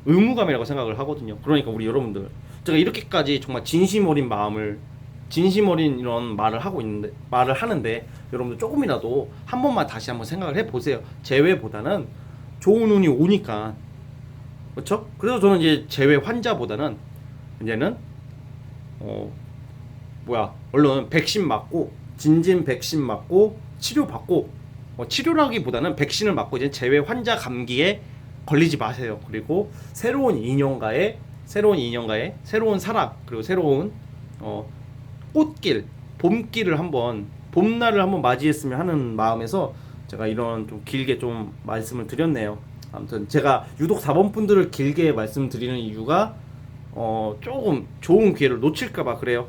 의무감이라고 생각을 하거든요. 그러니까 우리 여러분들 제가 이렇게까지 정말 진심 어린 이런 말을 하는데 여러분들 조금이라도 한 번만 다시 한번 생각을 해보세요. 재회보다는 좋은 운이 오니까. 그렇죠? 그래서 저는 이제 재회 환자보다는 이제는 얼른 백신 맞고 진진 백신 맞고 치료받고 치료라기보다는 백신을 맞고 이제 재회 환자 감기에 걸리지 마세요. 그리고 새로운 인연과의 새로운 사랑 그리고 새로운 꽃길 봄기를 한번 봄날을 한번 맞이했으면 하는 마음에서 제가 이런 좀 길게 좀 말씀을 드렸네요. 아무튼 제가 유독 4번 분들을 길게 말씀드리는 이유가 조금 좋은 기회를 놓칠까봐 그래요.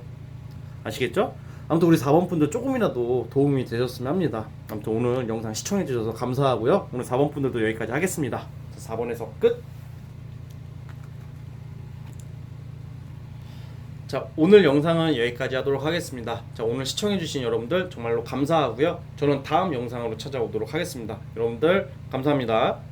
아시겠죠? 아무튼 우리 4번 분들 조금이라도 도움이 되셨으면 합니다. 아무튼 오늘 영상 시청해 주셔서 감사하고요. 오늘 4번 분들도 여기까지 하겠습니다. 4번에서 끝. 자, 오늘 영상은 여기까지 하도록 하겠습니다. 자, 오늘 시청해 주신 여러분들 정말로 감사하고요. 저는 다음 영상으로 찾아오도록 하겠습니다. 여러분들 감사합니다.